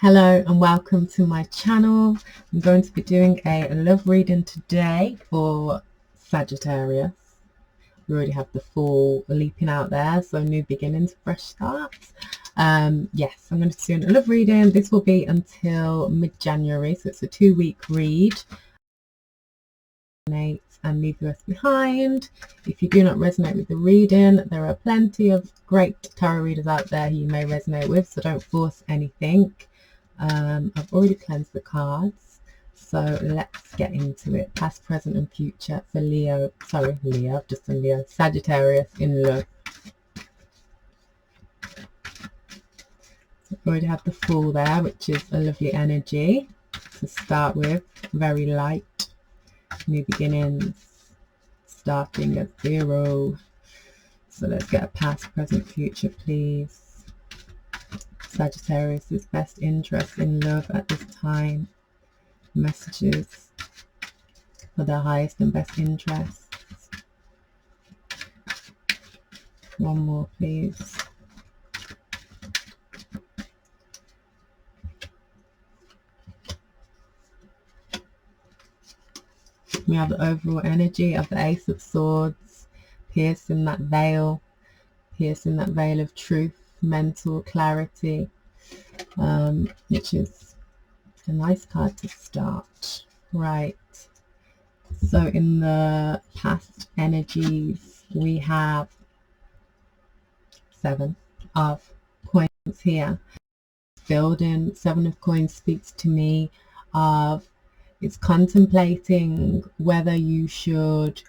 Hello and welcome to my channel. I'm going to be doing a love reading today for Sagittarius. We already have the fall leaping out there, so new beginnings, fresh starts. Yes, I'm going to be doing a love reading. This will be until mid-January, so it's a 2-week read. And leave the rest behind. If you do not resonate with the reading, there are plenty of great tarot readers out there who you may resonate with, so don't force anything. I've already cleansed the cards, so let's get into it. Past, present and future for I've just done Leo. Sagittarius in love. So I've already had the Fool there, which is a lovely energy to start with. Very light. New beginnings, starting at 0. So let's get a past, present, future, please. Sagittarius's best interest in love at this time. Messages for their highest and best interests. One more, please. We have the overall energy of the Ace of Swords, piercing that veil of truth, mental clarity, which is a nice card to start. Right, so in the past energies we have 7 of coins here. Building 7 of coins speaks to me of it's contemplating whether you should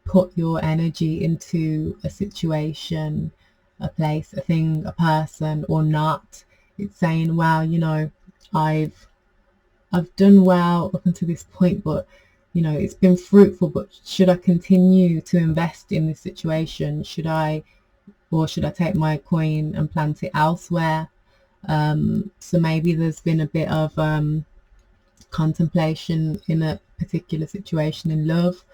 put your energy into a situation, a place, a thing, a person, or not. It's saying, well, you know, I've done well up until this point, but you know, it's been fruitful, but should I continue to invest in this situation? Should I take my coin and plant it elsewhere? So maybe there's been a bit of contemplation in a particular situation in love,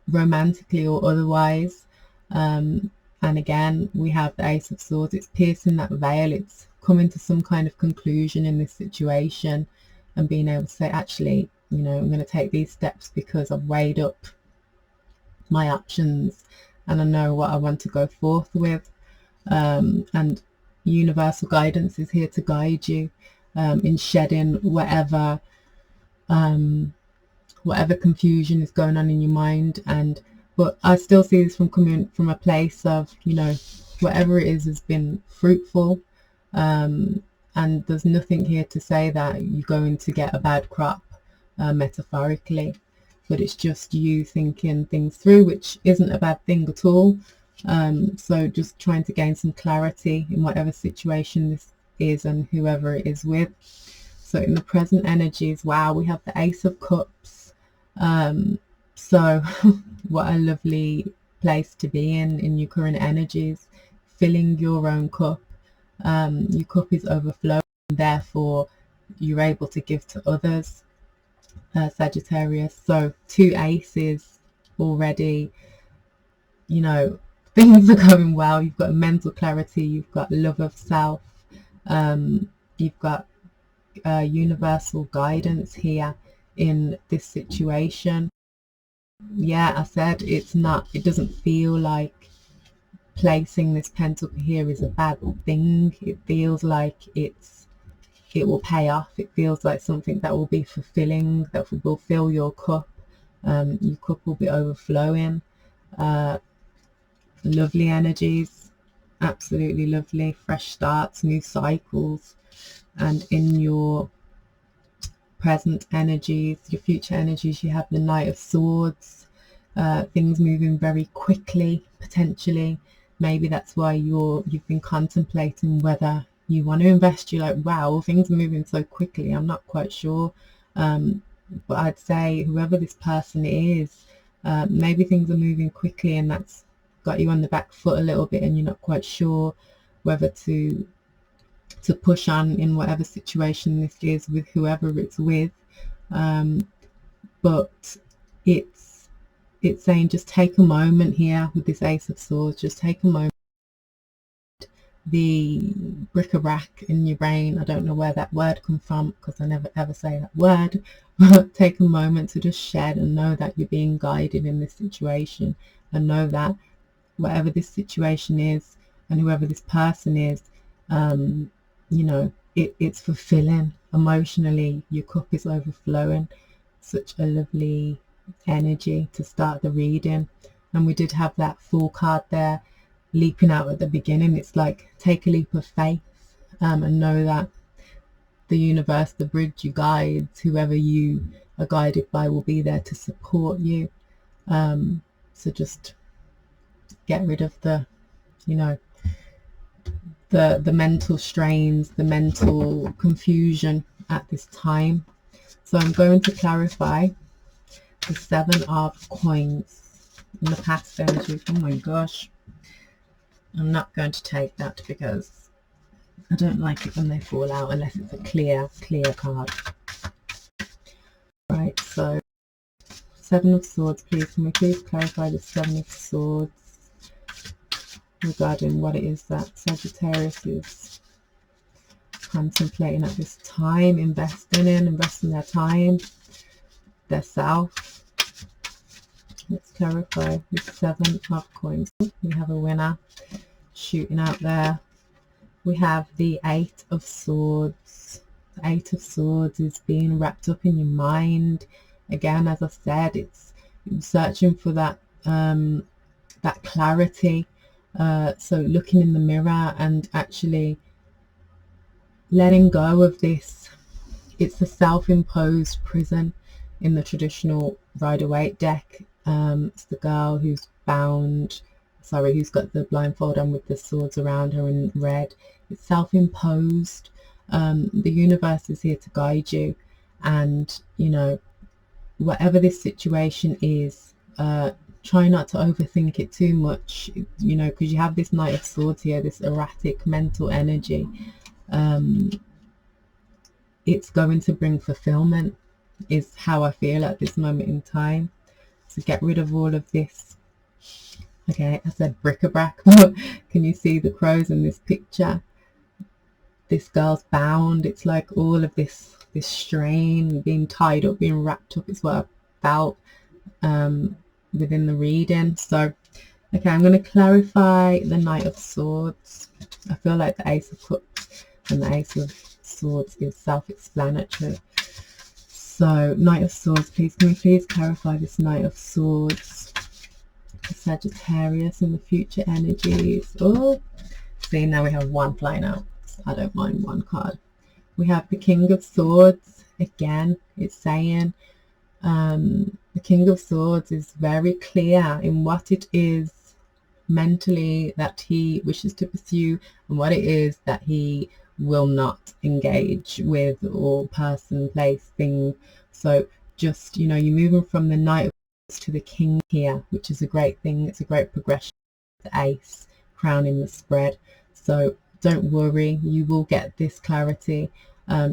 romantically or otherwise. And again, we have the Ace of Swords. It's piercing that veil. It's coming to some kind of conclusion in this situation and being able to say, actually, you know, I'm going to take these steps because I've weighed up my options and I know what I want to go forth with. And universal guidance is here to guide you in shedding whatever confusion is going on in your mind. But I still see this coming from a place of, you know, whatever it is has been fruitful, and there's nothing here to say that you're going to get a bad crop, metaphorically, but it's just you thinking things through, which isn't a bad thing at all. So just trying to gain some clarity in whatever situation this is and whoever it is with. So in the present energies, wow, we have the Ace of Cups. So what a lovely place to be in your current energies, filling your own cup. Your cup is overflowing, therefore you're able to give to others, Sagittarius. So 2 aces already, you know, things are going well. You've got mental clarity, you've got love of self, you've got universal guidance here in this situation. Yeah, I said it doesn't feel like placing this pentacle here is a bad thing. It feels like it will pay off. It feels like something that will be fulfilling, that will fill your cup. Your cup will be overflowing. Lovely energies, absolutely lovely. Fresh starts, new cycles. And in your present energies, your future energies, you have the Knight of Swords. Things moving very quickly, potentially. Maybe that's why you've been contemplating whether you want to invest. You're like, wow, things are moving so quickly, I'm not quite sure. But I'd say whoever this person is, maybe things are moving quickly and that's got you on the back foot a little bit, and you're not quite sure whether to push on in whatever situation this is with whoever it's with. But it's saying just take a moment here with this Ace of Swords. Just take a moment, the bric-a-brac in your brain. I don't know where that word comes from because I never ever say that word, but take a moment to just shed and know that you're being guided in this situation, and know that whatever this situation is and whoever this person is, you know, it's fulfilling emotionally. Your cup is overflowing. Such a lovely energy to start the reading. And we did have that Fool card there leaping out at the beginning. It's like, take a leap of faith, and know that the universe, the bridge, you guides, whoever you are guided by, will be there to support you. So just get rid of the, you know, the mental strains, the mental confusion at this time. So I'm going to clarify the 7 of coins in the past energy. Oh my gosh, I'm not going to take that because I don't like it when they fall out unless it's a clear card. Right, so 7 of Swords, please. Can we please clarify the 7 of Swords regarding what it is that Sagittarius is contemplating at this time, investing their time, their self. Let's clarify the 7 of coins. We have a winner shooting out there. We have the 8 of Swords. The 8 of Swords is being wrapped up in your mind. Again, as I said, it's searching for that that clarity. So looking in the mirror and actually letting go of this. It's a self-imposed prison in the traditional Rider-Waite deck. It's the girl who's bound, sorry, who's got the blindfold on with the swords around her in red. It's self-imposed. The universe is here to guide you, and you know, whatever this situation is, try not to overthink it too much, you know, because you have this Knight of Swords here, this erratic mental energy. It's going to bring fulfillment, is how I feel at this moment in time. So get rid of all of this. Okay, I said bric-a-brac, but can you see the crows in this picture? This girl's bound. It's like all of this strain, being tied up, being wrapped up, is what I felt within the reading. So okay, I'm going to clarify the Knight of Swords. I feel like the Ace of Cups and the Ace of Swords is self-explanatory. So Knight of Swords, please, can we please clarify this Knight of Swords, Sagittarius, and the future energies? Oh, see, now we have 1 flying out. I don't mind 1 card. We have the King of Swords. Again, it's saying the King of Swords is very clear in what it is mentally that he wishes to pursue and what it is that he will not engage with, or person, place, thing. So just, you know, you're moving from the Knight of Swords to the King here, which is a great thing. It's a great progression. The Ace crowning the spread. So don't worry, you will get this clarity.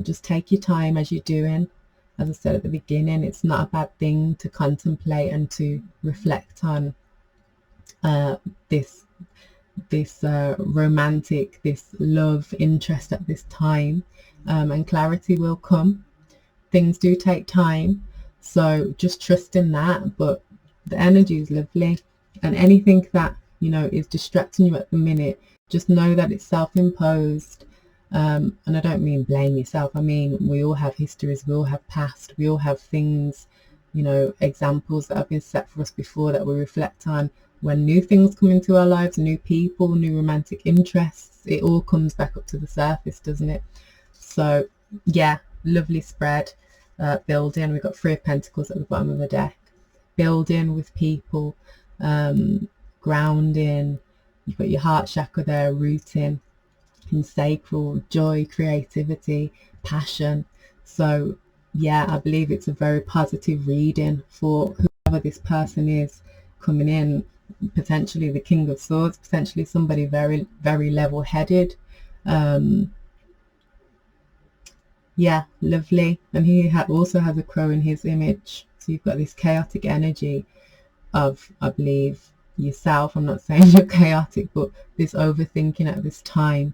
Just take your time as you're doing. As I said at the beginning, it's not a bad thing to contemplate and to reflect on this romantic, this love interest at this time, and clarity will come. Things do take time, so just trust in that. But the energy is lovely, and anything that, you know, is distracting you at the minute, just know that it's self-imposed. And I don't mean blame yourself. I mean, we all have histories, we all have past, we all have things, you know, examples that have been set for us before that we reflect on. When new things come into our lives, new people, new romantic interests, it all comes back up to the surface, doesn't it? So yeah, lovely spread. Building, we've got 3 of Pentacles at the bottom of the deck. Building with people, grounding. You've got your heart chakra there, rooting in sacral, joy, creativity, passion. So yeah, I believe it's a very positive reading for whoever this person is coming in. Potentially the King of Swords, potentially somebody very, very level-headed. Yeah, lovely. And he also has a crow in his image. So you've got this chaotic energy of, I believe, yourself. I'm not saying you're chaotic, but this overthinking at this time.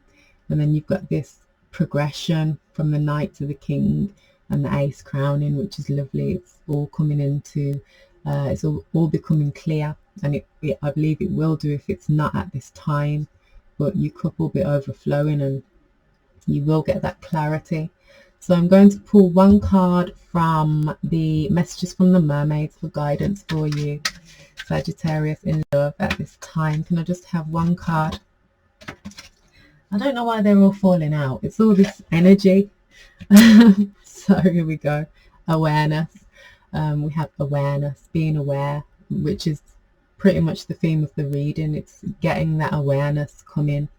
And then you've got this progression from the Knight to the King and the Ace crowning, which is lovely. It's all coming into, it's all becoming clear. And I believe it will do if it's not at this time. But your cup will be overflowing and you will get that clarity. So I'm going to pull one card from the Messages from the Mermaids for guidance for you, Sagittarius in love at this time. Can I just have one card? I don't know why they're all falling out. It's all this energy. So here we go. Awareness. We have awareness, being aware, which is pretty much the theme of the reading. It's getting that awareness coming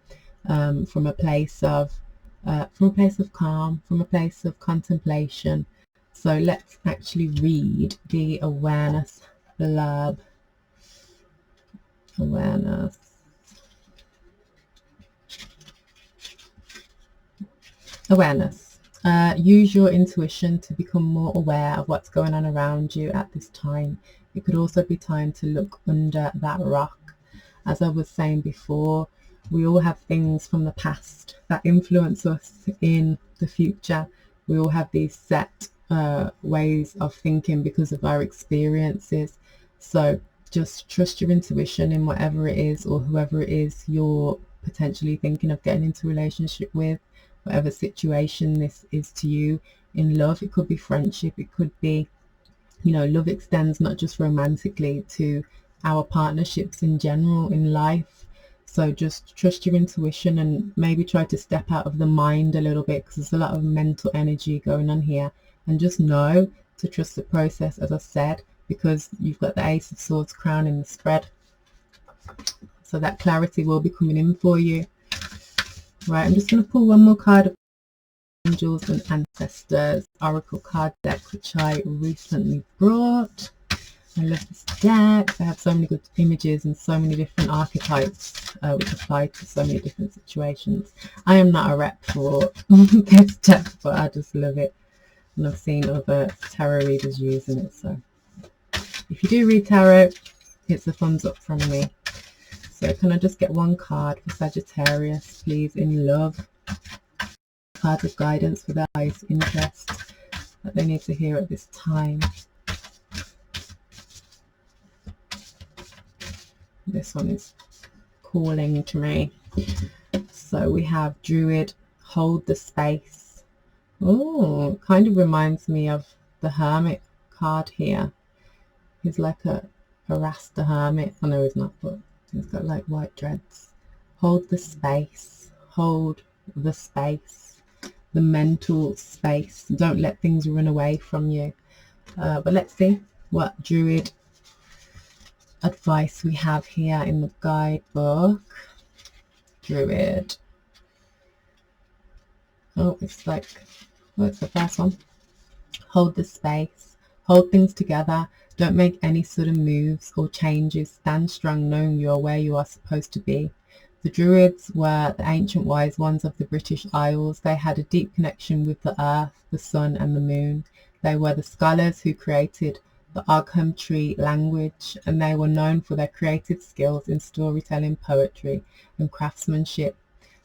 from a place of calm, from a place of contemplation. So let's actually read the awareness blurb. Awareness. Use your intuition to become more aware of what's going on around you at this time. It could also be time to look under that rock. As I was saying before, we all have things from the past that influence us in the future. We all have these set ways of thinking because of our experiences. So just trust your intuition in whatever it is or whoever it is you're potentially thinking of getting into a relationship with. Whatever situation this is to you in love, it could be friendship, it could be, you know, love extends not just romantically to our partnerships in general in life. So just trust your intuition and maybe try to step out of the mind a little bit, because there's a lot of mental energy going on here, and just know to trust the process, as I said, because you've got the Ace of Swords crowning the spread. So that clarity will be coming in for you. Right, I'm just going to pull one more card of Angels and Ancestors Oracle card deck, which I recently brought. I love this deck. They have so many good images and so many different archetypes which apply to so many different situations. I am not a rep for this deck, but I just love it, and I've seen other tarot readers using it. So if you do read tarot, it's a thumbs up from me. So can I just get one card for Sagittarius, please, in love? Card of guidance for their highest interest that they need to hear at this time. This one is calling to me. So we have Druid, hold the space. Oh, kind of reminds me of the Hermit card here. He's like a Rasta hermit. I know he's not, but he's got like white dreads. Hold the space. Hold the space. The mental space. Don't let things run away from you. But let's see what Druid advice we have here in the guidebook. Druid. Oh, it's like, oh, it's the first one. Hold the space. Hold things together. Don't make any sudden moves or changes. Stand strong knowing you're where you are supposed to be. The Druids were the ancient wise ones of the British Isles. They had a deep connection with the earth, the sun and the moon. They were the scholars who created the Ogham tree language, and they were known for their creative skills in storytelling, poetry and craftsmanship.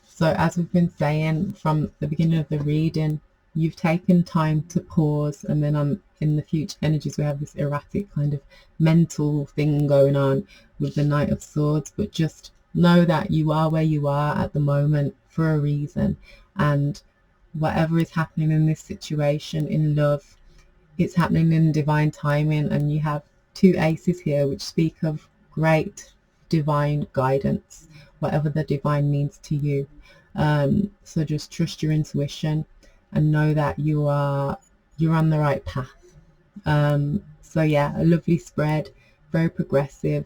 So as we've been saying from the beginning of the reading, you've taken time to pause, and then in the future energies we have this erratic kind of mental thing going on with the Knight of Swords. But just know that you are where you are at the moment for a reason, and whatever is happening in this situation in love, it's happening in divine timing. And you have two aces here which speak of great divine guidance, whatever the divine means to you. So just trust your intuition and know that you're on the right path. So yeah, a lovely spread, very progressive,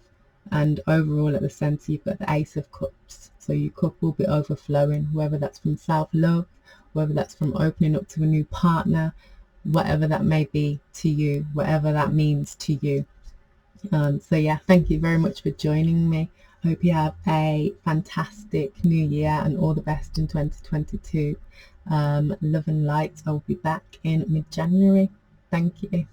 and overall at the center you've got the Ace of Cups. So your cup will be overflowing, whether that's from self-love, whether that's from opening up to a new partner, whatever that may be to you, whatever that means to you. So yeah, thank you very much for joining me. I hope you have a fantastic new year and all the best in 2022. Love and light. I will be back in mid-January. Thank you.